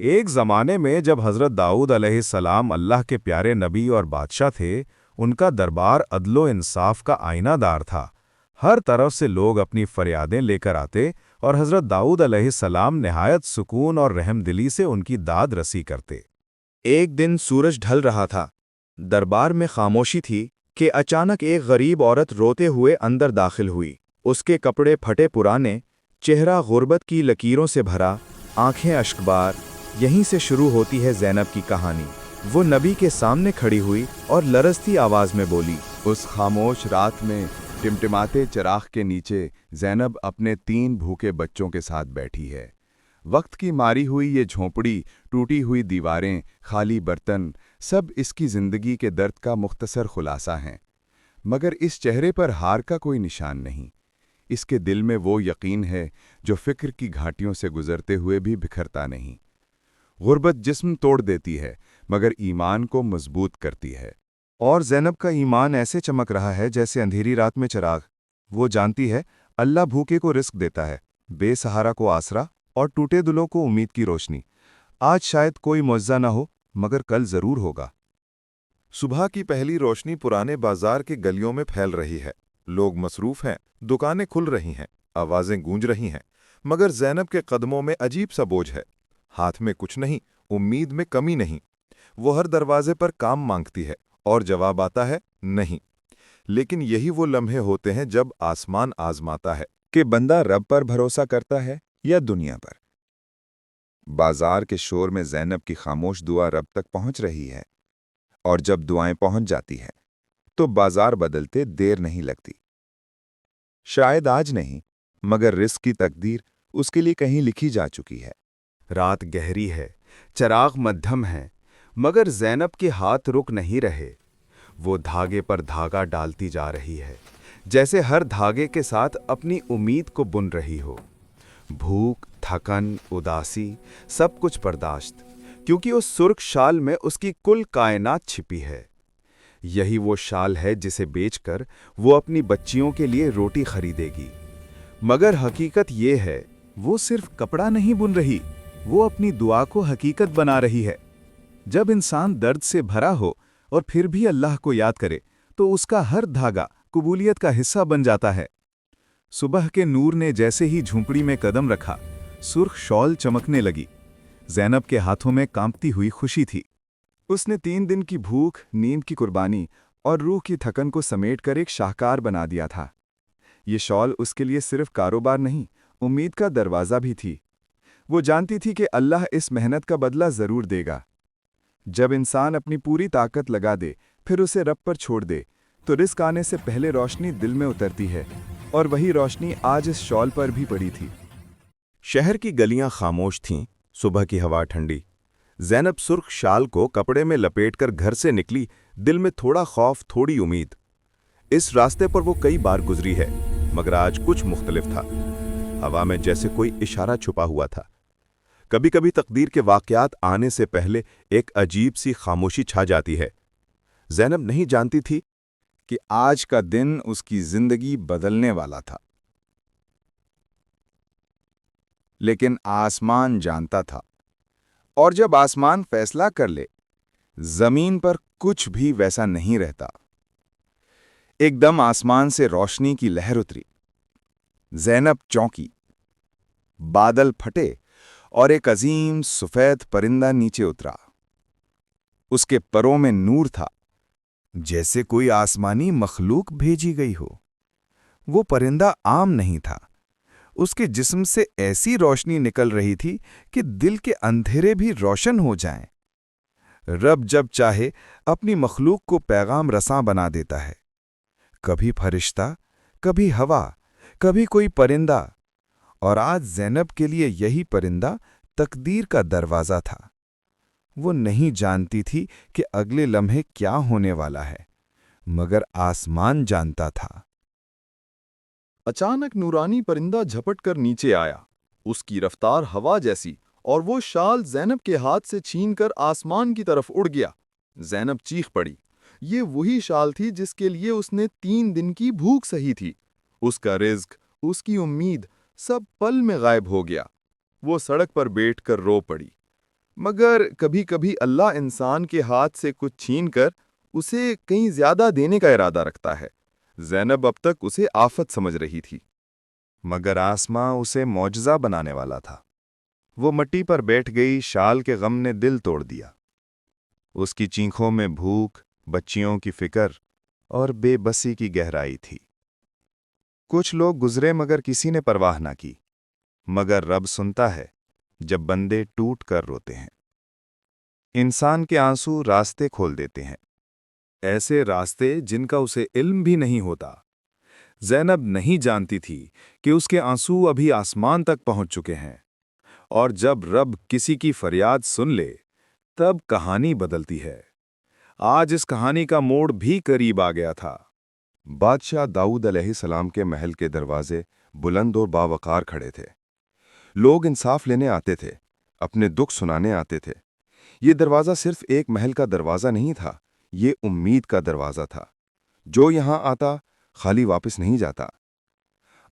ایک زمانے میں جب حضرت داؤد علیہ السلام اللہ کے پیارے نبی اور بادشاہ تھے، ان کا دربار عدل و انصاف کا آئینہ دار تھا۔ ہر طرف سے لوگ اپنی فریادیں لے کر آتے اور حضرت داؤد علیہ السلام نہایت سکون اور رحم دلی سے ان کی داد رسی کرتے۔ ایک دن سورج ڈھل رہا تھا، دربار میں خاموشی تھی کہ اچانک ایک غریب عورت روتے ہوئے اندر داخل ہوئی۔ اس کے کپڑے پھٹے پرانے، چہرہ غربت کی لکیروں سے بھرا، آنکھیں اشکبار۔ یہیں سے شروع ہوتی ہے زینب کی کہانی۔ وہ نبی کے سامنے کھڑی ہوئی اور لرزتی آواز میں بولی، اس خاموش رات میں ٹمٹماتے چراغ کے نیچے زینب اپنے 3 بھوکے بچوں کے ساتھ بیٹھی ہے۔ وقت کی ماری ہوئی یہ جھونپڑی، ٹوٹی ہوئی دیواریں، خالی برتن، سب اس کی زندگی کے درد کا مختصر خلاصہ ہیں۔ مگر اس چہرے پر ہار کا کوئی نشان نہیں۔ اس کے دل میں وہ یقین ہے جو فکر کی گھاٹیوں سے گزرتے ہوئے بھی بکھرتا نہیں۔ غربت جسم توڑ دیتی ہے مگر ایمان کو مضبوط کرتی ہے۔ اور زینب کا ایمان ایسے چمک رہا ہے جیسے اندھیری رات میں چراغ۔ وہ جانتی ہے اللہ بھوکے کو رزق دیتا ہے، بے سہارا کو آسرا اور ٹوٹے دلوں کو امید کی روشنی۔ آج شاید کوئی معجزہ نہ ہو مگر کل ضرور ہوگا۔ صبح کی پہلی روشنی پرانے بازار کے گلیوں میں پھیل رہی ہے۔ لوگ مصروف ہیں، دکانیں کھل رہی ہیں، آوازیں گونج رہی ہیں، مگر زینب کے قدموں میں عجیب سا بوجھ ہے۔ ہاتھ میں کچھ نہیں، امید میں کمی نہیں۔ وہ ہر دروازے پر کام مانگتی ہے اور جواب آتا ہے نہیں۔ لیکن یہی وہ لمحے ہوتے ہیں جب آسمان آزماتا ہے کہ بندہ رب پر بھروسہ کرتا ہے یا دنیا پر۔ بازار کے شور میں زینب کی خاموش دعا رب تک پہنچ رہی ہے، اور جب دعائیں پہنچ جاتی ہیں تو بازار بدلتے دیر نہیں لگتی۔ شاید آج نہیں، مگر رزق کی تقدیر اس کے لیے کہیں لکھی جا چکی ہے۔ رات گہری ہے، چراغ مدھم ہے، مگر زینب کے ہاتھ رک نہیں رہے۔ وہ دھاگے پر دھاگا ڈالتی جا رہی ہے، جیسے ہر دھاگے کے ساتھ اپنی امید کو بن رہی ہو۔ بھوک، تھکن، اداسی، سب کچھ برداشت، کیونکہ اس سرخ شال میں اس کی کل کائنات چھپی ہے۔ یہی وہ شال ہے جسے بیچ کر وہ اپنی بچیوں کے لیے روٹی خریدے گی۔ مگر حقیقت یہ ہے، وہ صرف کپڑا نہیں بن رہی، وہ اپنی دعا کو حقیقت بنا رہی ہے۔ جب انسان درد سے بھرا ہو اور پھر بھی اللہ کو یاد کرے تو اس کا ہر دھاگا قبولیت کا حصہ بن جاتا ہے۔ صبح کے نور نے جیسے ہی جھونپڑی میں قدم رکھا، سرخ شال چمکنے لگی۔ زینب کے ہاتھوں میں کانپتی ہوئی خوشی تھی۔ اس نے 3 دن کی بھوک، نیند کی قربانی اور روح کی تھکن کو سمیٹ کر ایک شاہکار بنا دیا تھا۔ یہ شال اس کے لیے صرف کاروبار نہیں، امید کا دروازہ بھی تھی۔ وہ جانتی تھی کہ اللہ اس محنت کا بدلہ ضرور دے گا۔ جب انسان اپنی پوری طاقت لگا دے پھر اسے رب پر چھوڑ دے تو رزق آنے سے پہلے روشنی دل میں اترتی ہے، اور وہی روشنی آج اس شال پر بھی پڑی تھی۔ شہر کی گلیاں خاموش تھیں، صبح کی ہوا ٹھنڈی۔ زینب سرخ شال کو کپڑے میں لپیٹ کر گھر سے نکلی، دل میں تھوڑا خوف، تھوڑی امید۔ اس راستے پر وہ کئی بار گزری ہے، مگر آج کچھ مختلف تھا۔ ہوا میں جیسے کوئی اشارہ چھپا ہوا تھا۔ کبھی کبھی تقدیر کے واقعات آنے سے پہلے ایک عجیب سی خاموشی چھا جاتی ہے۔ زینب نہیں جانتی تھی کہ آج کا دن اس کی زندگی بدلنے والا تھا، لیکن آسمان جانتا تھا، اور جب آسمان فیصلہ کر لے، زمین پر کچھ بھی ویسا نہیں رہتا۔ ایک دم آسمان سے روشنی کی لہر اتری۔ زینب چونکی، بادل پھٹے اور ایک عظیم سفید پرندہ نیچے اترا۔ اس کے پروں میں نور تھا، جیسے کوئی آسمانی مخلوق بھیجی گئی ہو۔ وہ پرندہ عام نہیں تھا، اس کے جسم سے ایسی روشنی نکل رہی تھی کہ دل کے اندھیرے بھی روشن ہو جائیں۔ رب جب چاہے اپنی مخلوق کو پیغام رساں بنا دیتا ہے، کبھی فرشتہ، کبھی ہوا، کبھی کوئی پرندہ، اور آج زینب کے لیے یہی پرندہ تقدیر کا دروازہ تھا۔ وہ نہیں جانتی تھی کہ اگلے لمحے کیا ہونے والا ہے، مگر آسمان جانتا تھا۔ اچانک نورانی پرندہ جھپٹ کر نیچے آیا۔ اس کی رفتار ہوا جیسی، اور وہ شال زینب کے ہاتھ سے چھین کر آسمان کی طرف اڑ گیا۔ زینب چیخ پڑی۔ یہ وہی شال تھی جس کے لیے اس نے 3 دن کی بھوک سہی تھی۔ اس کا رزق، اس کی امید، سب پل میں غائب ہو گیا۔ وہ سڑک پر بیٹھ کر رو پڑی۔ مگر کبھی کبھی اللہ انسان کے ہاتھ سے کچھ چھین کر اسے کہیں زیادہ دینے کا ارادہ رکھتا ہے۔ زینب اب تک اسے آفت سمجھ رہی تھی، مگر آسماں اسے معجزہ بنانے والا تھا۔ وہ مٹی پر بیٹھ گئی، شال کے غم نے دل توڑ دیا۔ اس کی چینخوں میں بھوک، بچیوں کی فکر اور بے بسی کی گہرائی تھی۔ کچھ لوگ گزرے مگر کسی نے پرواہ نہ کی، مگر رب سنتا ہے جب بندے ٹوٹ کر روتے ہیں۔ انسان کے آنسو راستے کھول دیتے ہیں، ایسے راستے جن کا اسے علم بھی نہیں ہوتا۔ زینب نہیں جانتی تھی کہ اس کے آنسو ابھی آسمان تک پہنچ چکے ہیں، اور جب رب کسی کی فریاد سن لے تب کہانی بدلتی ہے۔ آج اس کہانی کا موڑ بھی قریب آ گیا تھا۔ بادشاہ داؤد علیہ السلام کے محل کے دروازے بلند اور باوقار کھڑے تھے۔ لوگ انصاف لینے آتے تھے، اپنے دکھ سنانے آتے تھے۔ یہ دروازہ صرف ایک محل کا دروازہ نہیں تھا، یہ امید کا دروازہ تھا۔ جو یہاں آتا خالی واپس نہیں جاتا۔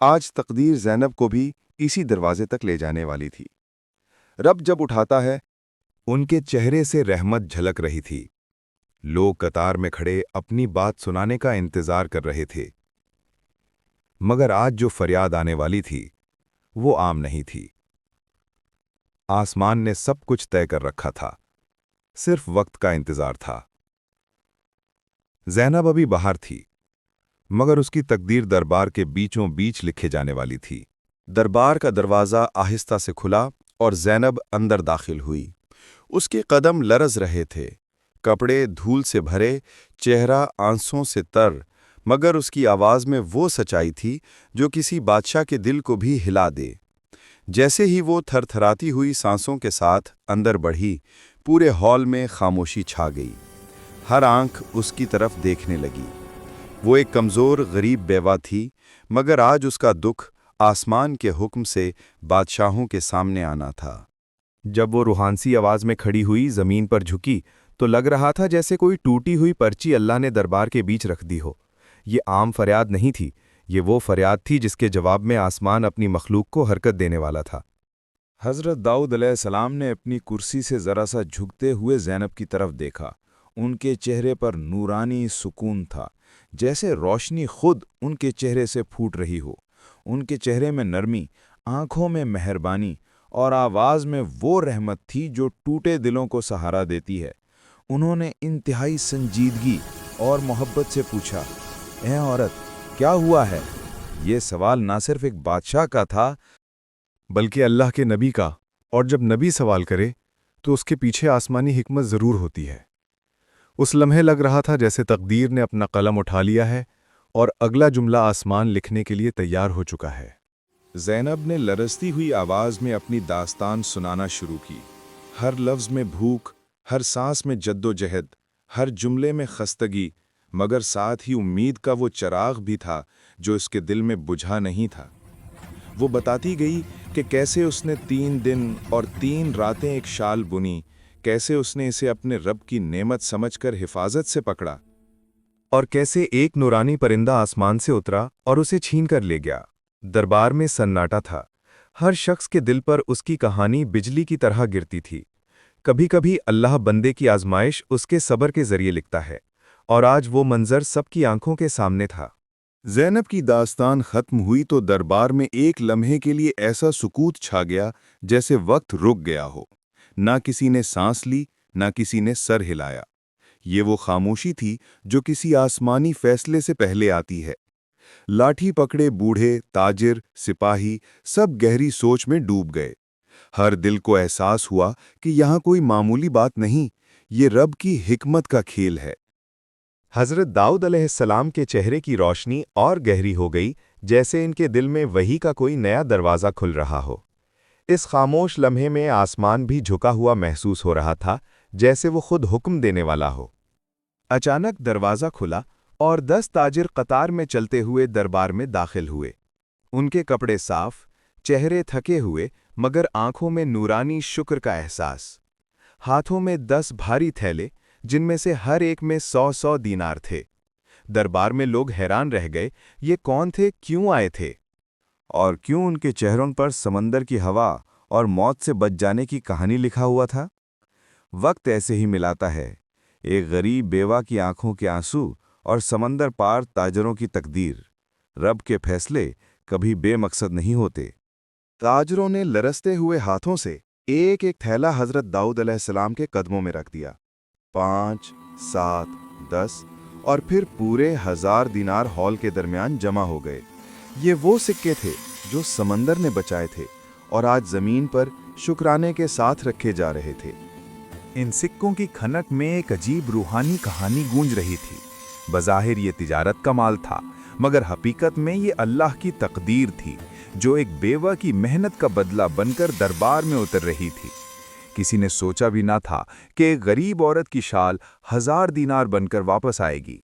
آج تقدیر زینب کو بھی اسی دروازے تک لے جانے والی تھی۔ رب جب اٹھاتا ہے، ان کے چہرے سے رحمت جھلک رہی تھی۔ لوگ قطار میں کھڑے اپنی بات سنانے کا انتظار کر رہے تھے، مگر آج جو فریاد آنے والی تھی وہ عام نہیں تھی۔ آسمان نے سب کچھ طے کر رکھا تھا، صرف وقت کا انتظار تھا۔ زینب ابھی باہر تھی، مگر اس کی تقدیر دربار کے بیچوں بیچ لکھے جانے والی تھی۔ دربار کا دروازہ آہستہ سے کھلا اور زینب اندر داخل ہوئی۔ اس کے قدم لرز رہے تھے، کپڑے دھول سے بھرے، چہرہ آنسوں سے تر، مگر اس کی آواز میں وہ سچائی تھی جو کسی بادشاہ کے دل کو بھی ہلا دے۔ جیسے ہی وہ تھر تھراتی ہوئی سانسوں کے ساتھ اندر بڑھی، پورے ہال میں خاموشی چھا گئی۔ ہر آنکھ اس کی طرف دیکھنے لگی۔ وہ ایک کمزور غریب بیوہ تھی، مگر آج اس کا دکھ آسمان کے حکم سے بادشاہوں کے سامنے آنا تھا۔ جب وہ روحانسی آواز میں کھڑی ہوئی زمین پر جھکی تو لگ رہا تھا جیسے کوئی ٹوٹی ہوئی پرچی اللہ نے دربار کے بیچ رکھ دی ہو۔ یہ عام فریاد نہیں تھی، یہ وہ فریاد تھی جس کے جواب میں آسمان اپنی مخلوق کو حرکت دینے والا تھا۔ حضرت داؤد علیہ السلام نے اپنی کرسی سے ذرا سا جھکتے ہوئے زینب کی طرف دیکھا۔ ان کے چہرے پر نورانی سکون تھا، جیسے روشنی خود ان کے چہرے سے پھوٹ رہی ہو۔ ان کے چہرے میں نرمی، آنکھوں میں مہربانی اور آواز میں وہ رحمت تھی جو ٹوٹے دلوں کو سہارا دیتی ہے۔ انہوں نے انتہائی سنجیدگی اور محبت سے پوچھا، اے عورت، کیا ہوا ہے؟ یہ سوال نہ صرف ایک بادشاہ کا تھا بلکہ اللہ کے نبی کا، اور جب نبی سوال کرے تو اس کے پیچھے آسمانی حکمت ضرور ہوتی ہے۔ اس لمحے لگ رہا تھا جیسے تقدیر نے اپنا قلم اٹھا لیا ہے اور اگلا جملہ آسمان لکھنے کے لیے تیار ہو چکا ہے۔ زینب نے لرزتی ہوئی آواز میں اپنی داستان سنانا شروع کی۔ ہر لفظ میں بھوک، ہر سانس میں جد و جہد، ہر جملے میں خستگی، مگر ساتھ ہی امید کا وہ چراغ بھی تھا جو اس کے دل میں بجھا نہیں تھا۔ وہ بتاتی گئی کہ کیسے اس نے 3 دن اور 3 راتیں ایک شال بنی، کیسے اس نے اسے اپنے رب کی نعمت سمجھ کر حفاظت سے پکڑا، اور کیسے ایک نورانی پرندہ آسمان سے اترا اور اسے چھین کر لے گیا۔ دربار میں سناٹا تھا، ہر شخص کے دل پر اس کی کہانی بجلی کی طرح گرتی تھی۔ کبھی کبھی اللہ بندے کی آزمائش اس کے صبر کے ذریعے لکھتا ہے، اور آج وہ منظر سب کی آنکھوں کے سامنے تھا۔ زینب کی داستان ختم ہوئی تو دربار میں ایک لمحے کے لیے ایسا سکوت چھا گیا جیسے وقت رک گیا ہو۔ نہ کسی نے سانس لی، نہ کسی نے سر ہلایا۔ یہ وہ خاموشی تھی جو کسی آسمانی فیصلے سے پہلے آتی ہے۔ لاٹھی پکڑے بوڑھے، تاجر، سپاہی سب گہری سوچ میں ڈوب گئے۔ ہر دل کو احساس ہوا کہ یہاں کوئی معمولی بات نہیں، یہ رب کی حکمت کا کھیل ہے۔ حضرت داؤد علیہ السلام کے چہرے کی روشنی اور گہری ہو گئی، جیسے ان کے دل میں وحی کا کوئی نیا دروازہ کھل رہا ہو۔ اس خاموش لمحے میں آسمان بھی جھکا ہوا محسوس ہو رہا تھا، جیسے وہ خود حکم دینے والا ہو۔ اچانک دروازہ کھلا اور 10 تاجر قطار میں چلتے ہوئے دربار میں داخل ہوئے۔ ان کے کپڑے صاف، چہرے تھکے ہوئے، مگر آنکھوں میں نورانی شکر کا احساس۔ ہاتھوں میں 10 بھاری تھیلے، جن میں سے ہر ایک میں 100 دینار تھے۔ دربار میں لوگ حیران رہ گئے، یہ کون تھے، کیوں آئے تھے؟ اور کیوں ان کے چہروں پر سمندر کی ہوا اور موت سے بچ جانے کی کہانی لکھا ہوا تھا؟ وقت ایسے ہی ملاتا ہے، ایک غریب بیوہ کی آنکھوں کے آنسو اور سمندر پار تاجروں کی تقدیر۔ رب کے فیصلے کبھی بے مقصد نہیں ہوتے۔ تاجروں نے لرزتے ہوئے ہاتھوں سے ایک ایک تھیلا حضرت داؤد علیہ السلام کے قدموں میں رکھ دیا۔ 5، 7، 10 اور پھر پورے 1000 دینار ہال کے درمیان جمع ہو گئے۔ یہ وہ سکے تھے جو سمندر نے بچائے تھے اور آج زمین پر شکرانے کے ساتھ رکھے جا رہے تھے۔ ان سکوں کی کھنک میں ایک عجیب روحانی کہانی گونج رہی تھی۔ بظاہر یہ تجارت کا مال تھا، مگر حقیقت میں یہ اللہ کی تقدیر تھی، جو ایک بیوہ کی محنت کا بدلہ بن کر دربار میں اتر رہی تھی۔ کسی نے سوچا بھی نہ تھا کہ ایک غریب عورت کی شال 1000 دینار بن کر واپس آئے گی۔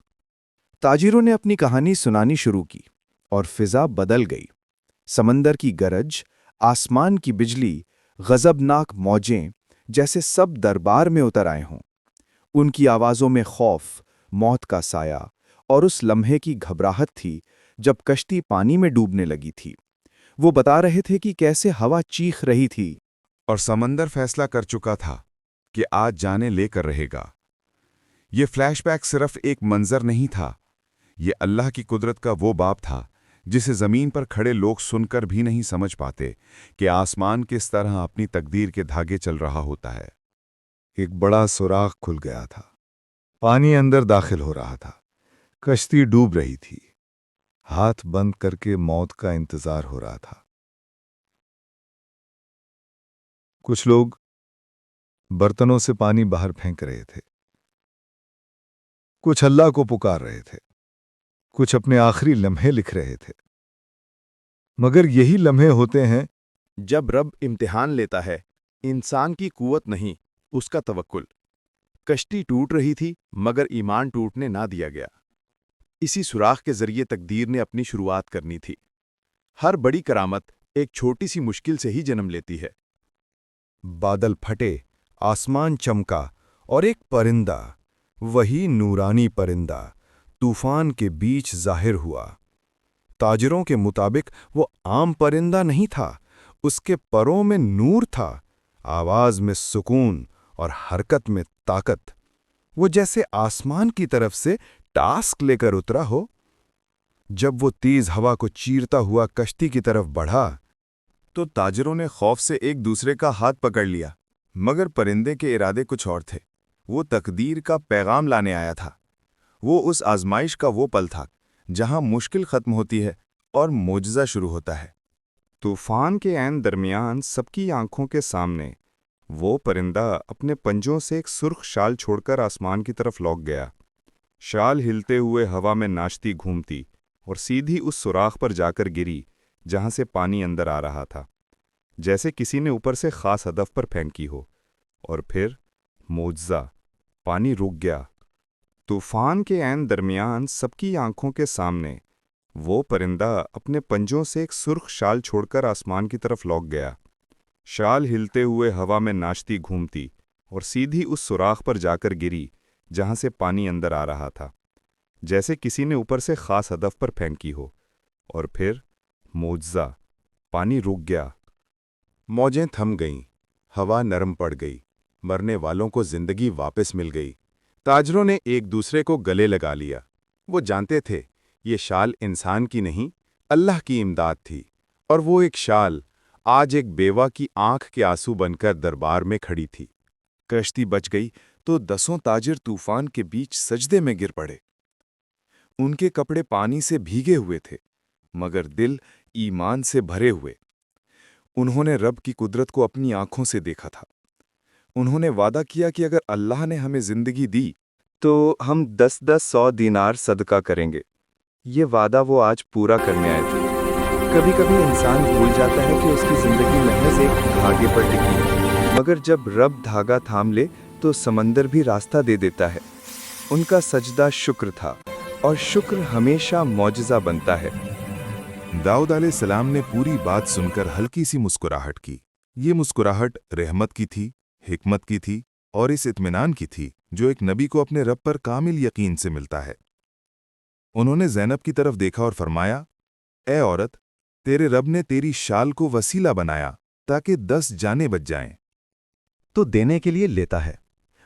تاجروں نے اپنی کہانی سنانی شروع کی اور فضا بدل گئی۔ سمندر کی گرج، آسمان کی بجلی، غضبناک موجیں، جیسے سب دربار میں اتر آئے ہوں۔ ان کی آوازوں میں خوف، موت کا سایہ اور اس لمحے کی گھبراہٹ تھی جب کشتی پانی میں ڈوبنے لگی تھی۔ وہ بتا رہے تھے کہ کیسے ہوا چیخ رہی تھی اور سمندر فیصلہ کر چکا تھا کہ آج جانے لے کر رہے گا۔ یہ فلیش بیک صرف ایک منظر نہیں تھا، یہ اللہ کی قدرت کا وہ باب تھا جسے زمین پر کھڑے لوگ سن کر بھی نہیں سمجھ پاتے کہ آسمان کس طرح اپنی تقدیر کے دھاگے چل رہا ہوتا ہے۔ ایک بڑا سوراخ کھل گیا تھا، پانی اندر داخل ہو رہا تھا، کشتی ڈوب رہی تھی، ہاتھ بند کر کے موت کا انتظار ہو رہا تھا۔ کچھ لوگ برتنوں سے پانی باہر پھینک رہے تھے، کچھ اللہ کو پکار رہے تھے، کچھ اپنے آخری لمحے لکھ رہے تھے۔ مگر یہی لمحے ہوتے ہیں جب رب امتحان لیتا ہے، انسان کی قوت نہیں، اس کا توکل۔ کشتی ٹوٹ رہی تھی مگر ایمان ٹوٹنے نہ دیا گیا۔ اسی سوراخ کے ذریعے تقدیر نے اپنی شروعات کرنی تھی۔ ہر بڑی کرامت ایک چھوٹی سی مشکل سے ہی جنم لیتی ہے۔ بادل پھٹے، آسمان چمکا اور ایک پرندہ، وہی نورانی پرندہ، طوفان کے بیچ ظاہر ہوا۔ تاجروں کے مطابق وہ عام پرندہ نہیں تھا، اس کے پروں میں نور تھا، آواز میں سکون اور حرکت میں طاقت۔ وہ جیسے آسمان کی طرف سے ٹاسک لے کر اترا ہو۔ جب وہ تیز ہوا کو چیرتا ہوا کشتی کی طرف بڑھا تو تاجروں نے خوف سے ایک دوسرے کا ہاتھ پکڑ لیا، مگر پرندے کے ارادے کچھ اور تھے۔ وہ تقدیر کا پیغام لانے آیا تھا۔ وہ اس آزمائش کا وہ پل تھا جہاں مشکل ختم ہوتی ہے اور معجزہ شروع ہوتا ہے۔ طوفان کے عین درمیان سب کی آنکھوں کے سامنے وہ پرندہ اپنے پنجوں سے ایک سرخ شال چھوڑ کر آسمان کی طرف لوٹ گیا۔ شال ہلتے ہوئے ہوا میں ناچتی گھومتی اور سیدھی اس سوراخ پر جا کر گری جہاں سے پانی اندر آ رہا تھا، جیسے کسی نے اوپر سے خاص ہدف پر پھینکی ہو۔ اور پھر معجزہ، پانی رک گیا۔ طوفان کے عین درمیان سب کی آنکھوں کے سامنے وہ پرندہ اپنے پنجوں سے ایک سرخ شال چھوڑ کر آسمان کی طرف لوٹ گیا۔ شال ہلتے ہوئے ہوا میں ناچتی گھومتی اور سیدھی اس سوراخ پر جا کر گری جہاں سے پانی اندر آ رہا تھا، جیسے کسی نے اوپر سے خاص ہدف پر پھینکی ہو۔ اور پھر معجزہ، پانی رک گیا۔ موجیں تھم گئیں، ہوا نرم پڑ گئی، مرنے والوں کو زندگی واپس مل گئی۔ تاجروں نے ایک دوسرے کو گلے لگا لیا۔ وہ جانتے تھے یہ شال انسان کی نہیں، اللہ کی امداد تھی، اور وہ ایک شال آج ایک بیوہ کی آنکھ کے آنسو بن کر دربار میں کھڑی تھی۔ کشتی بچ گئی تو 10 تاجر طوفان کے بیچ سجدے میں گر پڑے۔ ان کے کپڑے پانی سے بھیگے ہوئے تھے، مگر دل ایمان سے بھرے ہوئے۔ انہوں نے رب کی قدرت کو اپنی آنکھوں سے دیکھا تھا۔ انہوں نے وعدہ کیا کہ اگر اللہ نے ہمیں زندگی دی تو ہم 10-10 دینار صدقہ کریں گے۔ یہ وعدہ وہ آج پورا کرنے آئے تھے۔ کبھی کبھی انسان بھول جاتا ہے کہ اس کی زندگی محض ایک دھاگے پر ٹکی ہے، مگر جب رب دھاگا تھام لے تو سمندر بھی راستہ دے دیتا ہے۔ ان کا سجدہ شکر تھا، اور شکر ہمیشہ معجزہ بنتا ہے۔ داؤد علیہ السلام نے پوری بات سن کر ہلکی سی مسکراہٹ کی۔ یہ مسکراہٹ رحمت کی تھی، حکمت کی تھی، اور اس اطمینان کی تھی جو ایک نبی کو اپنے رب پر کامل یقین سے ملتا ہے۔ انہوں نے زینب کی طرف دیکھا اور فرمایا، اے عورت، تیرے رب نے تیری شال کو وسیلہ بنایا تاکہ 10 جانیں بچ جائیں۔ تو دینے کے لیے لیتا ہے،